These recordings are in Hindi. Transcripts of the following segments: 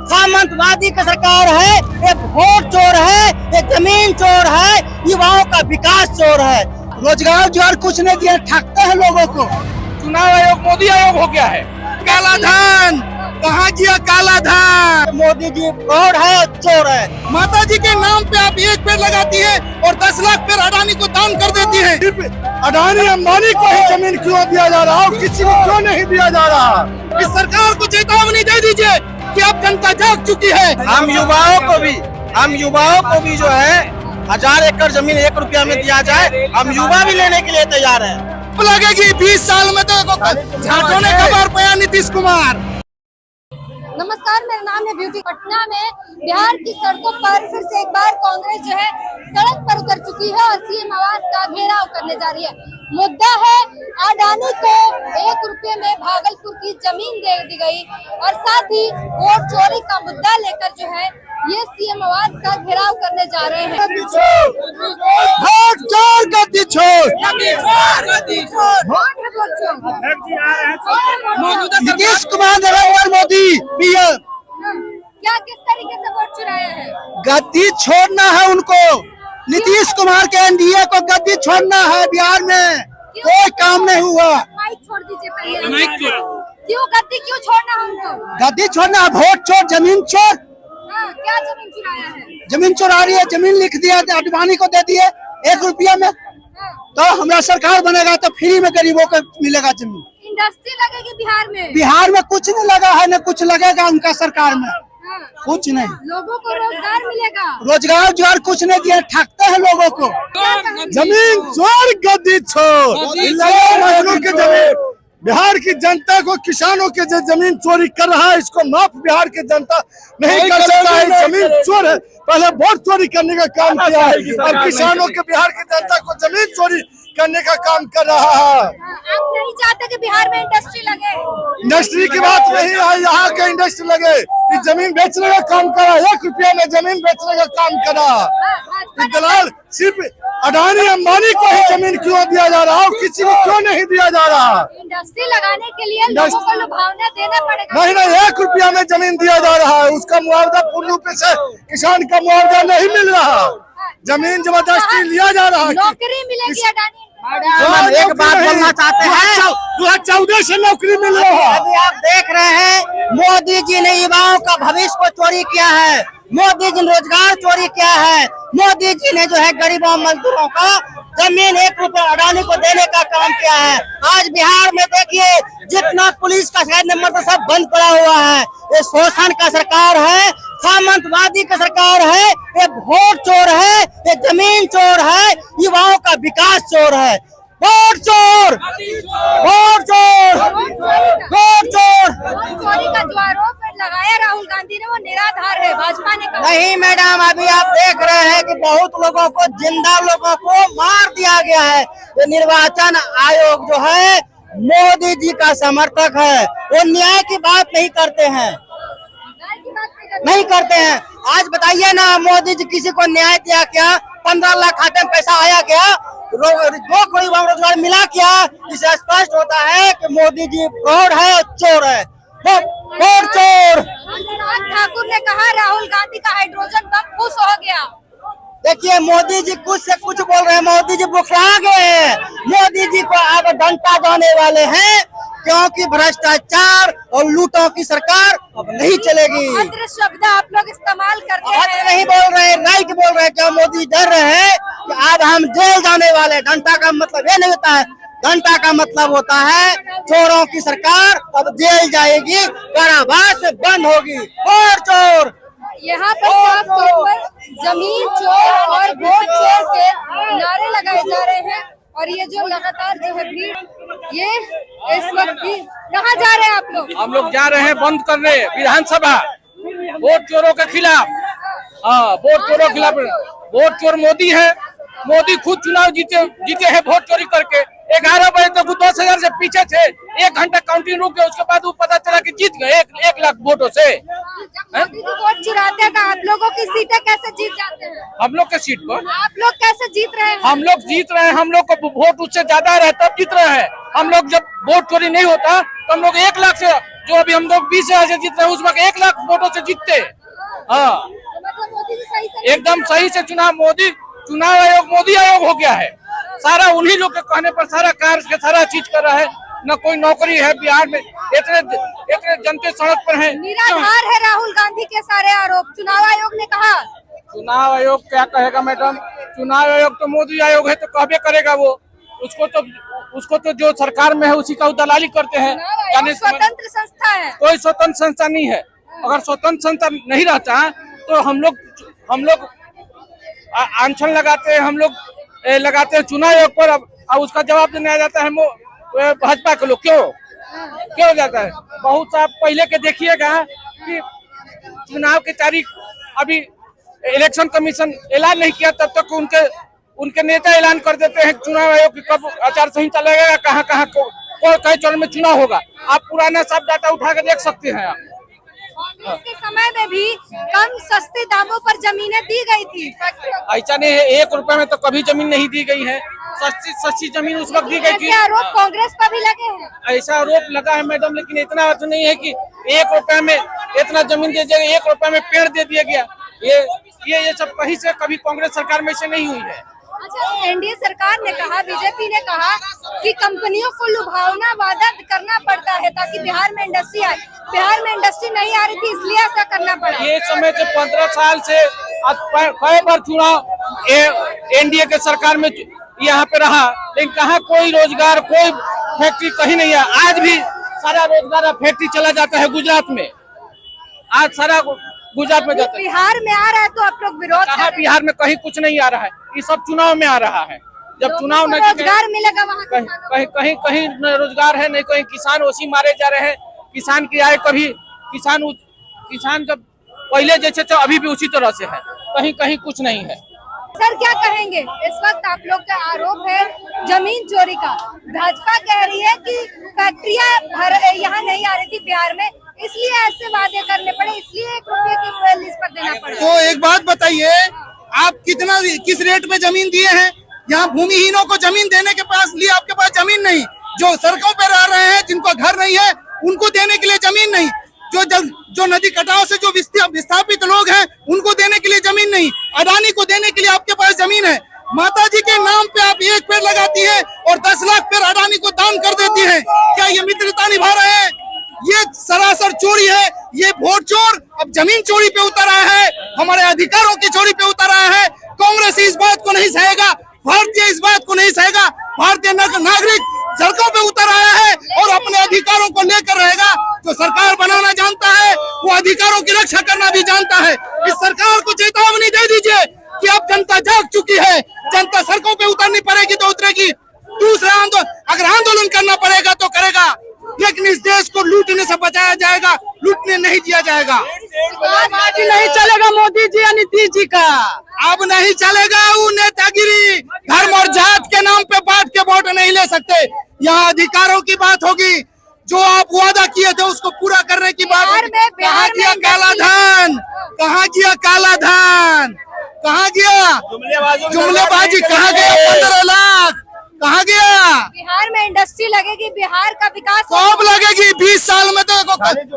सामंतवादी की सरकार है, ये वोट चोर है, ये जमीन चोर है, युवाओं का विकास चोर है। रोजगार कुछ नहीं दिया, ठगते हैं लोगों को। चुनाव आयोग मोदी आयोग हो गया है। काला धन कहाँ गया? काला धन मोदी जी फ्रॉड है, चोर है। माता जी के नाम पे आप एक पेड़ लगाती है और 10 लाख पेड़ अडानी को दान कर देती है। अडानी अंबानी को ही जमीन क्यों दिया जा रहा है, किसी को क्यों नहीं दिया जा रहा? इस सरकार को चेतावनी दे दीजिए कि अब जनता जाग चुकी है। हम युवाओं को भी जो है 1000 एकड़ जमीन 1 रुपया में दिया जाए, हम युवा भी लेने के लिए तैयार है। लगेगी 20 साल में तो झाटों ने खबर पाया नीतीश कुमार। नमस्कार, मेरा नाम है ब्यूटी। पटना में बिहार की सड़कों पर फिर से एक बार कांग्रेस जो है सड़क पर उतर चुकी है और सीएम आवास का घेराव करने जा रही है। मुद्दा है अडानी को 1 रुपये में भागलपुर की जमीन दे दी गई और साथ ही वोट चोरी का मुद्दा लेकर जो है ये सीएम आवास का घेराव करने जा रहे हैं। वोट चोर गद्दी छोड़, नीतीश कुमार नरेंद्र मोदी पीएम। क्या किस तरीके से वोट चुराया है? गद्दी छोड़ना है उनको, नीतीश कुमार के एनडीए को गद्दी छोड़ना है। बिहार में कोई काम नहीं हुआ। माइक छोड़ दीजिए पहले। क्यों गद्दी क्यों छोड़ना है उनको? गद्दी छोड़ना है, वोट चोर, जमीन चोर। हाँ, क्या जमीन चुराया है? जमीन चुरा रही है, जमीन लिख दिया अडवाणी को दे दिए 1 रुपया में। तो हमारा सरकार बनेगा तो फ्री में गरीबों को मिलेगा जमीन। इंडस्ट्री लगेगी बिहार में? बिहार में कुछ नहीं लगा है, न कुछ लगेगा उनका सरकार में। कुछ नहीं। लोगों को रोजगार मिलेगा? रोजगार कुछ नहीं दिया, ठगते हैं लोगों को। जमीन चोर गद्दी छोड़, के जमीन बिहार की जनता को, किसानों के जो जमीन चोरी कर रहा है इसको माफ बिहार की जनता नहीं कर सकता है। जमीन चोर है, पहले वोट चोरी करने का काम किया है और किसानों के, बिहार की जनता को जमीन चोरी करने का काम कर रहा है। आप नहीं चाहते कि बिहार में इंडस्ट्री लगे? इंडस्ट्री की बात नहीं है, यहाँ के इंडस्ट्री लगे। जमीन बेचने का काम करा, 1 रुपया में जमीन बेचने का काम करा। दलाल सिर्फ अडानी अंबानी को ही जमीन क्यों दिया जा रहा है, किसी को क्यों नहीं दिया जा रहा? इंडस्ट्री लगाने के लिए लोगों को लुभावना देना पड़ेगा। नहीं, 1 रुपया में जमीन दिया जा रहा है, उसका मुआवजा पूर्ण रूप से किसान का मुआवजा नहीं मिल रहा। जमीन जबरदस्ती लिया जा रहा है। नौकरी मिलेगी अडानी? हम एक बात बोलना चाहते हैं, 2014 से नौकरी मिल रहा है। अभी आप देख रहे हैं मोदी जी ने युवाओं का भविष्य को चोरी किया है, मोदी जी ने रोजगार चोरी किया है, मोदी जी ने जो है गरीबों मजदूरों का जमीन 1 रुपया अडानी को देने का काम किया है। आज बिहार में देखिए जितना पुलिस का शायद नंबर तो सब बंद पड़ा हुआ है। ये शोषण का सरकार है, सामंतवादी की सरकार है, ये वोट चोर है, ये जमीन चोर है, युवाओं का विकास चोर है। वोट चोर, वोट चोर, वोट चोर। वोट चोरी का जो आरोप लगाया राहुल गांधी ने वो निराधार है, भाजपा ने कहा। नहीं मैडम, अभी आप देख रहे हैं कि बहुत लोगों को, जिंदा लोगों को मार दिया गया है। ये निर्वाचन आयोग जो है मोदी जी का समर्थक है, वो न्याय की बात नहीं करते हैं, नहीं करते हैं। आज बताइए ना, मोदी जी किसी को न्याय दिया क्या? 15 लाख खाते में पैसा आया क्या? 2 करोड़ रोजगार मिला क्या? इससे स्पष्ट होता है कि मोदी जी फ्रॉड है और चोर है, वोट चोर। अनुराग ठाकुर ने कहा राहुल गांधी का हाइड्रोजन बम खुश हो गया। देखिए मोदी जी कुछ से कुछ बोल रहे हैं, मोदी जी बुखला गए हैं। मोदी जी को अब डंटा जाने वाले हैं, क्योंकि भ्रष्टाचार और लूटों की सरकार अब नहीं चलेगी। अभद्र शब्द आप लोग इस्तेमाल करते हैं। नहीं बोल रहे, राइट बोल रहे हैं। क्या मोदी डर रहे हैं कि अब हम जेल जाने वाले? डंटा का मतलब ये नहीं होता है, डंटा का मतलब होता है चोरों की सरकार अब जेल जाएगी, कारावास बंद होगी। और चोर यहाँ पर साफ तौर पर जमीन चोर और वोट चोर के नारे लगाए जा रहे हैं और ये जो लगातार जो है भीड़, ये इस वक्त भी कहाँ जा रहे हैं आप लोग? हम लोग जा रहे हैं बंद करने विधानसभा वोट चोरों के खिलाफ। हाँ, वोट चोरों के खिलाफ। वोट चोर मोदी है, मोदी खुद चुनाव जीते हैं वोट चोरी करके। 11 बजे तक 10,000 से पीछे थे, 1 घंटा काउंटिंग रुके, उसके बाद वो पता चला कि जीत गए 1 लाख वोटों से। मोदी जी वोट चुराते हैं, आप लोगों की सीटें कैसे जीत जाते हैं? हम लोग के सीट पर आप लोग कैसे जीत रहे हैं? हम लोग जीत रहे हैं। हम लोग को वोट उससे ज्यादा है तब जीत रहे हैं। हम लोग जब वोट चोरी नहीं होता तो हम लोग 1 लाख से, जो अभी हम लोग 20,000 से जीत रहे हैं, उस वक्त 1 लाख वोटों से जीतते। हाँ, मतलब मोदी जी सही से एकदम सही से चुनाव आयोग मोदी आयोग हो गया है। सारा उन्हीं लोग के कहने पर सारा कार्य सारा चीज कर रहा है। न कोई नौकरी है बिहार में, इतने जनते सड़क पर हैं। निराधार है राहुल गांधी के सारे आरोप, चुनाव आयोग ने कहा। चुनाव आयोग क्या कहेगा मैडम? चुनाव आयोग तो मोदी आयोग है तो कहबे करेगा वो। उसको तो जो सरकार में है उसी का दलाली करते हैं। यानी स्वतंत्र संस्था है, कोई स्वतंत्र संस्था नहीं है। अगर स्वतंत्र संस्था नहीं रहता तो हम लोग अनशन लगाते हैं, हम लोग लगाते हैं चुनाव आयोग पर। अब उसका जवाब देने आ जाता है भाजपा के लोग। क्यों जाता है? बहुत सा पहले के देखिएगा कि चुनाव की तारीख अभी इलेक्शन कमीशन ऐलान नहीं किया तब तक उनके नेता ऐलान कर देते हैं चुनाव आयोग की कब आचार संहिता लगेगा, कहाँ कई चरण में चुनाव होगा। आप पुराना सब डाटा उठा के देख सकते हैं। आप कांग्रेस के समय में भी कम सस्ते दामों पर जमीनें दी गई थी। ऐसा नहीं है 1 रुपए में तो कभी जमीन नहीं दी गई है। सस्ती जमीन उस वक्त दी गई थी। आरोप कांग्रेस पर भी लगे हैं। ऐसा आरोप लगा है मैडम, लेकिन इतना अर्थ नहीं है कि 1 रुपए में इतना जमीन दे दिया, 1 रुपए में पेड़ दे दिया गया। ये सब कहीं से कभी कांग्रेस सरकार में से नहीं हुई है। अच्छा, एनडीए सरकार ने कहा, बीजेपी ने कहा कि कंपनियों को लुभावना वादा करना पड़ता है ताकि बिहार में इंडस्ट्री आए। बिहार में इंडस्ट्री नहीं आ रही थी इसलिए ऐसा करना पड़ा। ये समय से 15 साल से कई बार चुनाव एनडीए के सरकार में यहाँ पे रहा, लेकिन कहाँ कोई रोजगार, कोई फैक्ट्री कहीं नहीं है। आज भी सारा रोजगार फैक्ट्री चला जाता है गुजरात में। आज सारा गुजरात में जाता है। बिहार में आ रहा है तो आप लोग विरोध कर रहे हैं। बिहार में कहीं कुछ नहीं आ रहा है, ये सब चुनाव में आ रहा है। जब चुनाव नहीं, रोजगार मिलेगा वहाँ कहीं रोजगार है नहीं, कहीं किसान उसी मारे जा रहे हैं। किसान की आय कभी किसान जब पहले जैसे तो अभी भी उसी तरह से है, कहीं कुछ नहीं है। सर क्या कहेंगे? इस वक्त आप लोग का आरोप है जमीन चोरी का। भाजपा कह रही है कि फैक्ट्रियां यहाँ नहीं आ रही थी बिहार में, इसलिए ऐसे वादे करने पड़े, इसलिए 1 रुपये की लीज पर देना पड़ा। तो एक बात बताइए, आप किस रेट में जमीन दिए हैं? यहाँ भूमिहीनों को जमीन देने के पास लिए आपके पास जमीन नहीं, जो सड़कों पर रह रहे हैं, जिनको घर नहीं है, उनको देने के लिए जमीन नहीं, जो नदी कटाव से जो विस्थापित लोग हैं उनको देने के लिए जमीन नहीं, अडानी को देने के लिए आपके पास जमीन है। माताजी के नाम पे आप 1 पेड़ लगाती है और 10 लाख पेड़ अडानी को दान कर देती है। क्या ये मित्रता निभा रहे हैं? ये सरासर चोरी है। ये वोट चोर अब जमीन चोरी पे उतर आया है, हमारे अधिकारों की चोरी पे उतर आया है। कांग्रेस इस बात को नहीं सहेगा, भारतीय इस बात को नहीं सहेगा। भारतीय नागरिक सड़कों पे उतर आया है और अपने अधिकारों को लेकर रहेगा। जो सरकार बनाना जानता है वो अधिकारों की रक्षा करना भी जानता है। इस सरकार को चेतावनी दे दीजिए कि अब जनता जाग चुकी है, जनता सड़कों पे उतरनी पड़ेगी तो उतरेगी। दूसरा अगर आंदोलन करना पड़ेगा तो करेगा, लेकिन इस देश को लूटने से बचाया जाएगा, लूटने नहीं दिया जाएगा। नहीं चलेगा मोदी जी या नीतीश जी का। अब नहीं चलेगा वो नेतागिरी। धर्म और जात के नाम पे बांट के वोट नहीं ले सकते। यहाँ अधिकारों की बात होगी, जो आप वादा किए थे उसको पूरा करने की बात होगी। कहाँ गया काला धन? कहाँ गया काला धन? कहाँ गया जुमलेबाजी? कहाँ गया 15 लाख? कहाँ गया? बिहार में इंडस्ट्री लगेगी, बिहार का विकास कब लगेगी? 20 साल में तो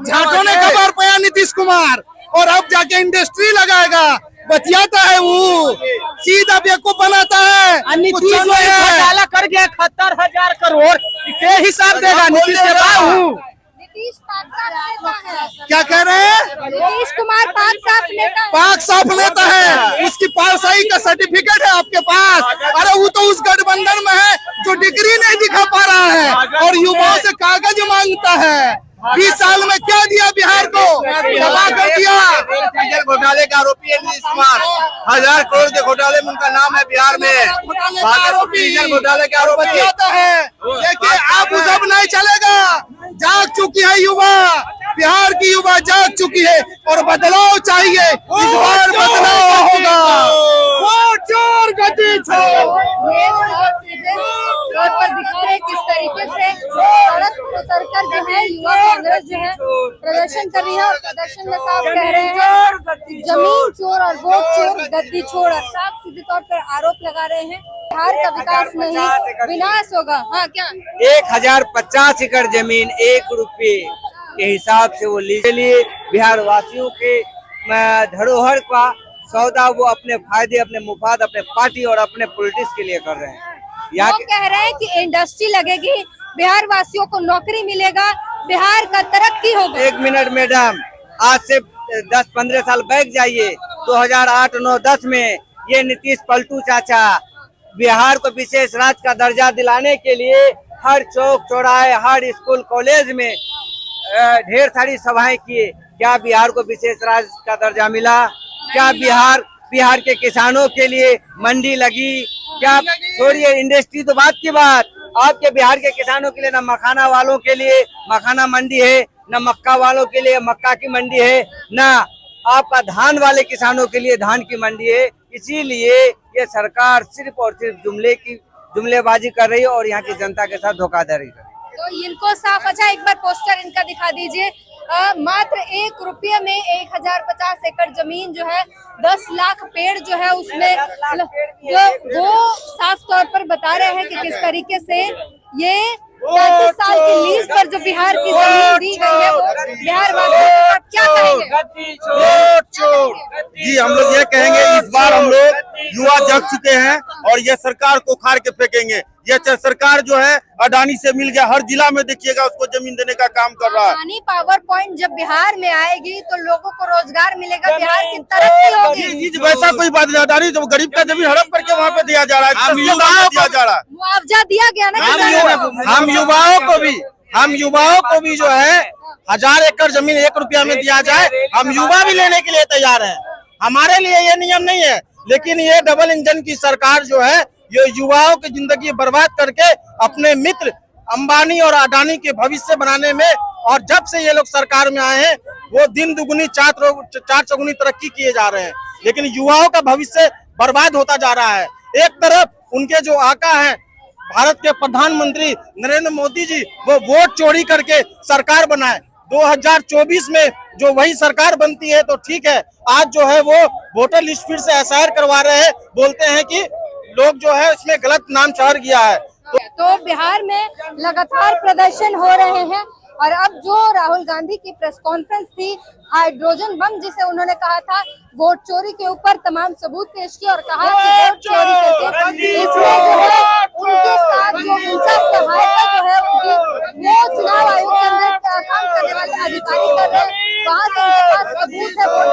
झाटों ने खबर पाया नीतीश कुमार, और अब जाके इंडस्ट्री लगाएगा। बतियाता है वो, सीधा बेवकूफ बनाता है। नीतीश घोटाला कर गया 71,000 करोड़, क्या हिसाब देगा नीतीश के बाबू? नीतीश पाक साफ नेता है। क्या कह रहे हैं? नीतीश कुमार पाक साफ नेता है। पाक साफ नेता है, उसकी पारसाई का सर्टिफिकेट है आपके पास। अरे वो तो उस गठबंधन में है जो डिग्री नहीं दिखा पा रहा है और युवाओं से कागज मांगता है। 20 साल में क्या दिया बिहार को? तबाह कर दिया। डीजल घोटाले का आरोपी है नीतीश कुमार। 1000 करोड़ के घोटाले में उनका नाम है बिहार में। डीजल घोटाले के आरोपी है। देखिए अब सब नहीं चलेगा। जाग चुकी है युवा, बिहार की युवा जाग चुकी है और बदलाव चाहिए। इस बार बदलाव होगा। वोट चोर गति छोड़। पर दिखा रहे किस तरीके से सड़क पर उतरकर जो है युवा कांग्रेस जो है प्रदर्शन कर रही है और प्रदर्शन में साफ कह रहे हैं जमीन चोर और वोट चोर गद्दी छोड़, और साफ सीधे तौर पर आरोप लगा रहे हैं बिहार का विकास नहीं विनाश होगा। हाँ क्या 1050 एकड़ जमीन 1 रुपए के हिसाब से वो लिए बिहार वासियों के धरोहर का सौदा वो अपने फायदे, अपने मुफाद, अपने पार्टी और अपने पॉलिटिक्स के लिए कर रहे हैं। वो कह रहे हैं कि इंडस्ट्री लगेगी, बिहार वासियों को नौकरी मिलेगा, बिहार का तरक्की होगा। 1 मिनट मैडम, आज से 10-15 साल बैक जाइए, 2008-9-10 में ये नीतीश पलटू चाचा बिहार को विशेष राज्य का दर्जा दिलाने के लिए हर चौक चौराहे, हर स्कूल कॉलेज में ढेर सारी सभाएं किए। क्या बिहार को विशेष राज्य का दर्जा मिला? क्या बिहार के किसानों के लिए मंडी लगी? क्या छोड़िए इंडस्ट्री तो बात की बात, आपके बिहार के किसानों के लिए न मखाना वालों के लिए मखाना मंडी है, न मक्का वालों के लिए मक्का की मंडी है, न आपका धान वाले किसानों के लिए धान की मंडी है। इसीलिए ये सरकार सिर्फ और सिर्फ जुमलेबाजी कर रही है और यहाँ की जनता के साथ धोखाधड़ी कर रही है। तो इनको साफ, अच्छा एक बार पोस्टर इनका दिखा दीजिए। मात्र 1 रुपये में 1050 एकड़ जमीन जो है 10 लाख पेड़ जो है उसमें जो वो साफ तौर पर बता रहे हैं कि किस तरीके से ये 35 साल की लीज पर जो बिहार की जमीन दी गई है वो बिहार वासियों के साथ क्या कहेंगे? जी हम लोग ये कहेंगे, इस बार हम लोग युवा जग चुके हैं और ये सरकार को उखाड़ के फेंकेंगे। ये सरकार जो है अडानी से मिल गया, हर जिला में देखिएगा उसको जमीन देने का काम कर रहा है। अडानी पावर पॉइंट जब बिहार में आएगी तो लोगों को रोजगार मिलेगा, बिहार की तरक्की होगी। वैसा कोई बात नहीं, अडानी तो गरीब का जमीन हड़प करके वहाँ पे दिया जा रहा है, दिया जा रहा है, मुआवजा दिया गया ना। हम युवाओं को भी जो है 1000 एकड़ जमीन 1 रुपया में दिया जाए, हम युवा भी लेने के लिए तैयार हैं। हमारे लिए ये नियम नहीं है, लेकिन ये डबल इंजन की सरकार जो है ये युवाओं की जिंदगी बर्बाद करके अपने मित्र अंबानी और अडानी के भविष्य बनाने में, और जब से ये लोग सरकार में आए हैं वो दिन दुगुनी चार चौगुनी तरक्की किए जा रहे हैं, लेकिन युवाओं का भविष्य बर्बाद होता जा रहा है। एक तरफ उनके जो आका हैं भारत के प्रधानमंत्री नरेंद्र मोदी जी, वो वोट चोरी करके सरकार बनाए, 2024 में जो वही सरकार बनती है तो ठीक है। आज जो है वो वोटर लिस्ट फिर से एसआईआर करवा रहे हैं, बोलते हैं कि लोग जो है इसमें गलत नाम चढ़ गया है। तो बिहार में लगातार प्रदर्शन हो रहे हैं और अब जो राहुल गांधी की प्रेस कॉन्फ्रेंस थी, हाइड्रोजन बम जिसे उन्होंने कहा था, वोट चोरी के ऊपर तमाम सबूत पेश किए और कहा कि वोट चोरी करके इसमें जो है उनके साथ जो उनका सहायता जो है उनकी वो चुनाव आयोग के अंदर काम करने वाले अधिकारी कर रहे हैं, वहाँ से उनके पास सबूत है वोट